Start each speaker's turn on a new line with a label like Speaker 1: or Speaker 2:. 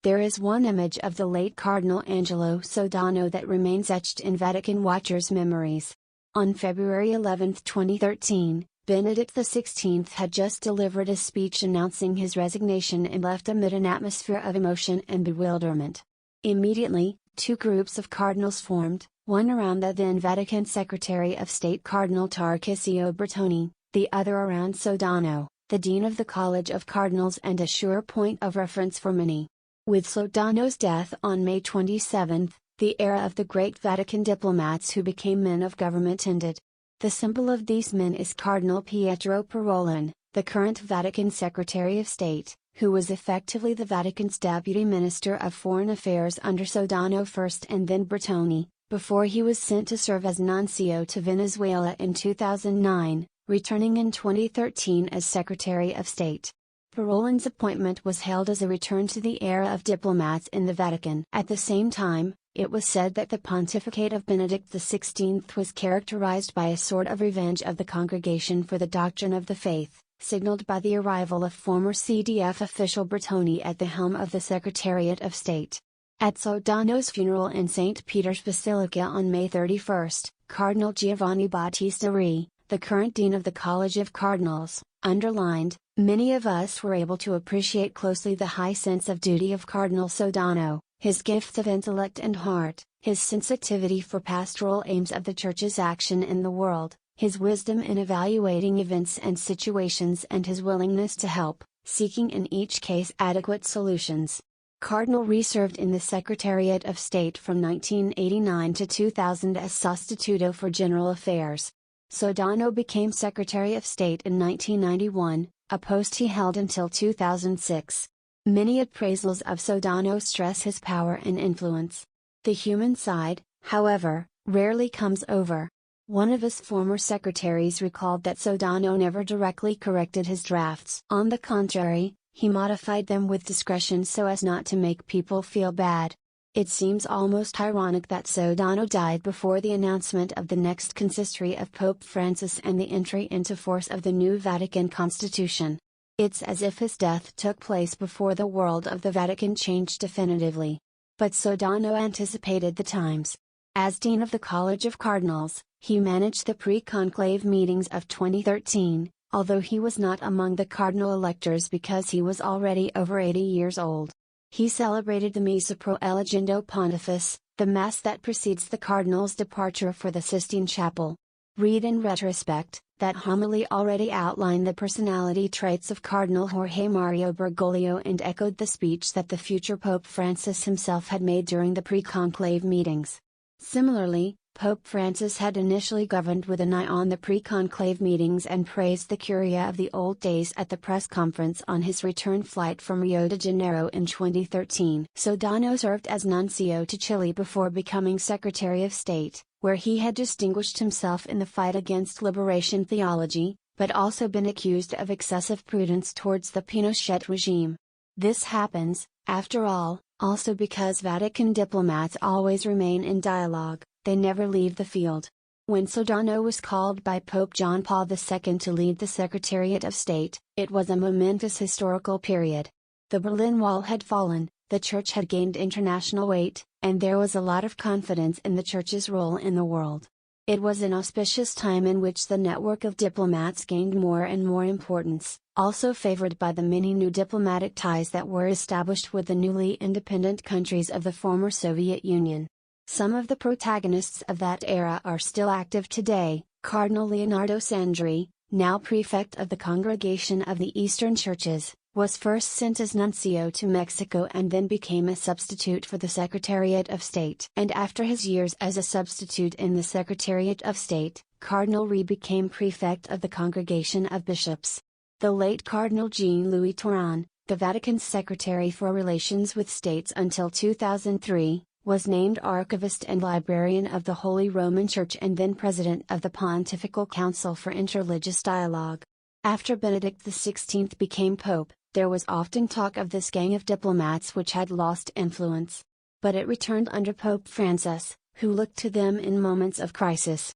Speaker 1: There is one image of the late Cardinal Angelo Sodano that remains etched in Vatican watchers' memories. On February 11, 2013, Benedict XVI had just delivered a speech announcing his resignation and left amid an atmosphere of emotion and bewilderment. Immediately, two groups of cardinals formed, one around the then Vatican Secretary of State Cardinal Tarcisio Bertone, the other around Sodano, the Dean of the College of Cardinals and a sure point of reference for many. With Sodano's death on May 27, the era of the great Vatican diplomats who became men of government ended. The symbol of these men is Cardinal Pietro Parolin, the current Vatican Secretary of State, who was effectively the Vatican's Deputy Minister of Foreign Affairs under Sodano first and then Bertone, before he was sent to serve as nuncio to Venezuela in 2009, returning in 2013 as Secretary of State. Parolin's appointment was hailed as a return to the era of diplomats in the Vatican. At the same time, it was said that the pontificate of Benedict XVI was characterized by a sort of revenge of the Congregation for the Doctrine of the Faith, signaled by the arrival of former CDF official Bertone at the helm of the Secretariat of State. At Sodano's funeral in St. Peter's Basilica on May 31, Cardinal Giovanni Battista Re, the current Dean of the College of Cardinals, underlined, "Many of us were able to appreciate closely the high sense of duty of Cardinal Sodano, his gift of intellect and heart, his sensitivity for pastoral aims of the Church's action in the world, his wisdom in evaluating events and situations and his willingness to help, seeking in each case adequate solutions." Cardinal Re served in the Secretariat of State from 1989 to 2000 as Sostituto for General Affairs. Sodano became Secretary of State in 1991, a post he held until 2006. Many appraisals of Sodano stress his power and influence. The human side, however, rarely comes over. One of his former secretaries recalled that Sodano never directly corrected his drafts. On the contrary, he modified them with discretion so as not to make people feel bad. It seems almost ironic that Sodano died before the announcement of the next consistory of Pope Francis and the entry into force of the new Vatican Constitution. It's as if his death took place before the world of the Vatican changed definitively. But Sodano anticipated the times. As Dean of the College of Cardinals, he managed the pre-conclave meetings of 2013, although he was not among the cardinal electors because he was already over 80 years old. He celebrated the Missa pro elegendo pontifex, the Mass that precedes the Cardinal's departure for the Sistine Chapel. Read in retrospect, that homily already outlined the personality traits of Cardinal Jorge Mario Bergoglio and echoed the speech that the future Pope Francis himself had made during the pre-conclave meetings. Similarly, Pope Francis had initially governed with an eye on the pre-conclave meetings and praised the Curia of the old days at the press conference on his return flight from Rio de Janeiro in 2013. Sodano served as nuncio to Chile before becoming Secretary of State, where he had distinguished himself in the fight against liberation theology, but also been accused of excessive prudence towards the Pinochet regime. This happens, after all, also because Vatican diplomats always remain in dialogue. They never leave the field. When Sodano was called by Pope John Paul II to lead the Secretariat of State, it was a momentous historical period. The Berlin Wall had fallen, the Church had gained international weight, and there was a lot of confidence in the Church's role in the world. It was an auspicious time in which the network of diplomats gained more and more importance, also favored by the many new diplomatic ties that were established with the newly independent countries of the former Soviet Union. Some of the protagonists of that era are still active today. Cardinal Leonardo Sandri, now prefect of the Congregation of the Eastern Churches, was first sent as nuncio to Mexico and then became a substitute for the Secretariat of State. And after his years as a substitute in the Secretariat of State, Cardinal Re became prefect of the Congregation of Bishops. The late Cardinal Jean-Louis Touran, the Vatican's Secretary for Relations with States until 2003, was named Archivist and Librarian of the Holy Roman Church and then President of the Pontifical Council for Interreligious Dialogue. After Benedict XVI became Pope, there was often talk of this gang of diplomats which had lost influence. But it returned under Pope Francis, who looked to them in moments of crisis.